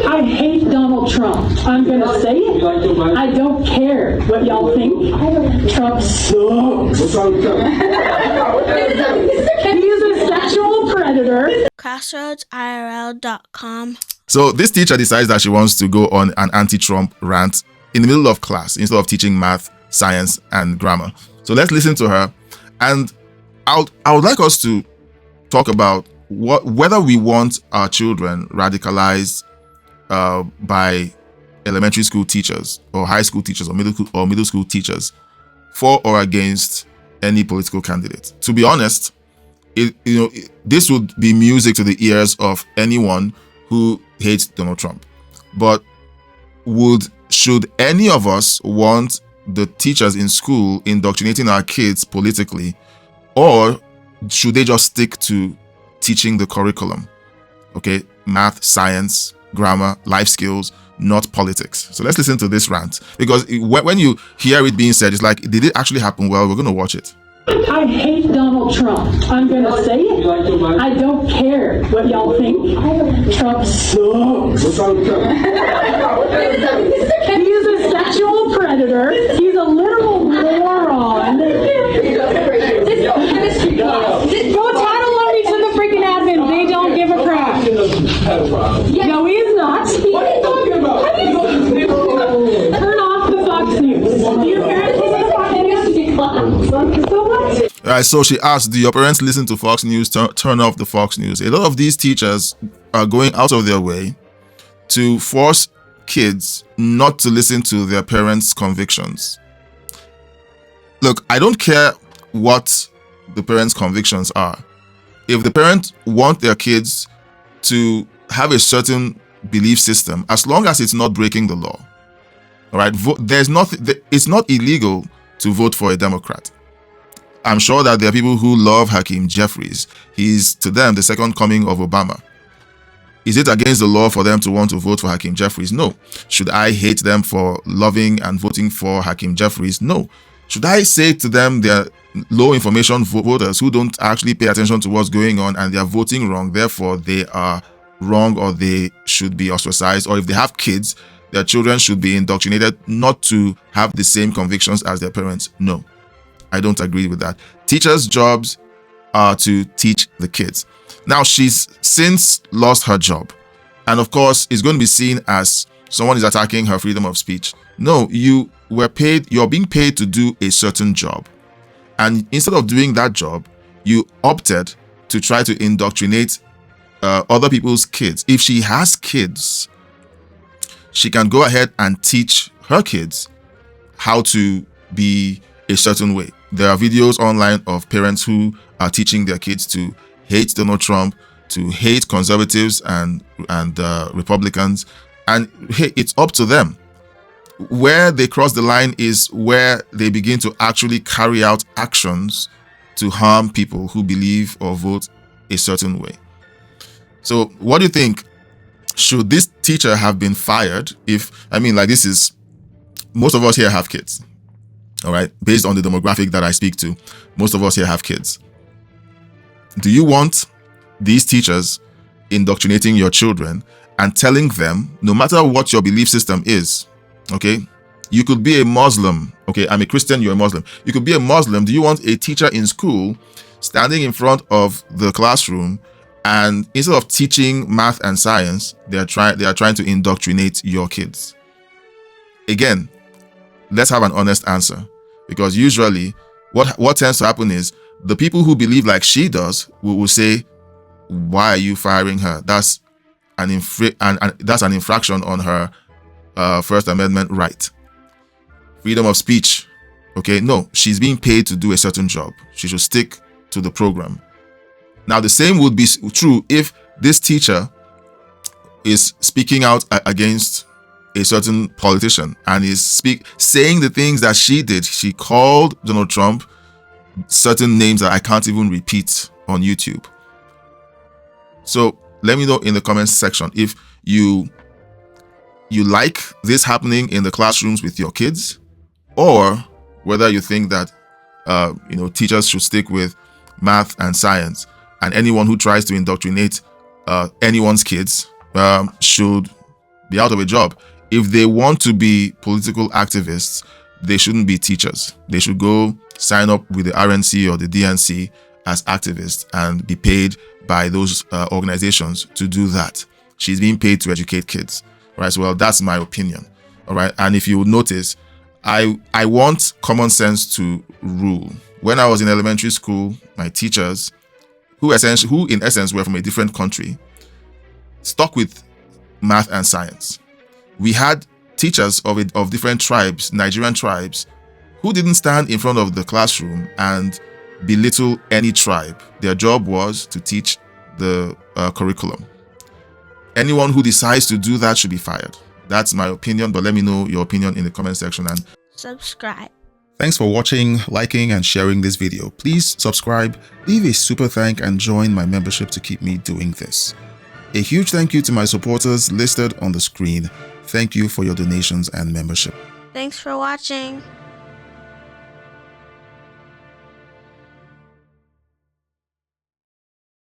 I hate Donald Trump. I'm going to say it. I don't care what y'all think. Trump sucks. He's a sexual predator. CrossroadsIRL.com. So this teacher decides that she wants to go on an anti-Trump rant in the middle of class instead of teaching math, science, and grammar. So let's listen to her. And I would like us to talk about whether we want our children radicalized by elementary school teachers or high school teachers or middle school teachers for or against any political candidate. To be honest, this would be music to the ears of anyone who hates Donald Trump. But should any of us want the teachers in school indoctrinating our kids politically, or should they just stick to teaching the curriculum? Okay, math, science, grammar, life skills, not politics. So let's listen to this rant, because when you hear it being said, it's like, did it actually happen? Well, we're going to watch it. I hate Donald Trump. I'm going to say it. I don't care what y'all think. Trump sucks. He's a sexual predator. He's a literal moron. Go tattle on me to the freaking admin. They don't give a crap. No, he is not. What are you talking about? Turn off the Fox News. Do your parents listen to Fox News? So what? All right, so she asked, do your parents listen to Fox News? Turn off the Fox News. A lot of these teachers are going out of their way to force kids not to listen to their parents' convictions. Look, I don't care what the parents' convictions are. If the parents want their kids to have a certain belief system, as long as it's not breaking the law, all right, it's not illegal to vote for a Democrat. I'm sure that there are people who love Hakeem Jeffries. He's, to them, the second coming of Obama. Is it against the law for them to want to vote for Hakeem Jeffries? No. Should I hate them for loving and voting for Hakeem Jeffries? No. Should I say to them they're low information voters who don't actually pay attention to what's going on and they're voting wrong, therefore they are wrong or they should be ostracized? Or if they have kids, their children should be indoctrinated not to have the same convictions as their parents? No. I don't agree with that. Teachers' jobs are to teach the kids. Now, she's since lost her job. And of course, it's going to be seen as someone is attacking her freedom of speech. No, you're being paid to do a certain job. And instead of doing that job, you opted to try to indoctrinate other people's kids. If she has kids, she can go ahead and teach her kids how to be a certain way. There are videos online of parents who are teaching their kids to hate Donald Trump, to hate conservatives and Republicans, and hey, it's up to them. Where they cross the line is where they begin to actually carry out actions to harm people who believe or vote a certain way. So what do you think? Should this teacher have been fired? Most of us here have kids. All right, based on the demographic that I speak to, most of us here have kids. Do you want these teachers indoctrinating your children and telling them, no matter what your belief system is, okay, you could be a Muslim, okay, I'm a Christian, you're a Muslim. You could be a Muslim. Do you want a teacher in school standing in front of the classroom and instead of teaching math and science, they are trying to indoctrinate your kids? Again, let's have an honest answer, because usually what tends to happen is the people who believe like she does will say, why are you firing her? That's an infraction on her First Amendment right. Freedom of speech. Okay, no, she's being paid to do a certain job. She should stick to the program. Now, the same would be true if this teacher is speaking out against a certain politician and is saying the things that she did. She called Donald Trump certain names that I can't even repeat on YouTube. So let me know in the comments section if you like this happening in the classrooms with your kids, or whether you think that teachers should stick with math and science, and anyone who tries to indoctrinate anyone's kids should be out of a job. If they want to be political activists, they shouldn't be teachers. They should go sign up with the RNC or the DNC as activists and be paid by those organizations to do that. She's being paid to educate kids, right? So, well, that's my opinion, all right? And if you would notice, I want common sense to rule. When I was in elementary school, my teachers, who in essence were from a different country, stuck with math and science. We had teachers of different tribes, Nigerian tribes, who didn't stand in front of the classroom and belittle any tribe. Their job was to teach the curriculum. Anyone who decides to do that should be fired. That's my opinion, but let me know your opinion in the comment section and subscribe. Thanks for watching, liking, and sharing this video. Please subscribe, leave a super thank, and join my membership to keep me doing this. A huge thank you to my supporters listed on the screen. Thank you for your donations and membership. Thanks for watching.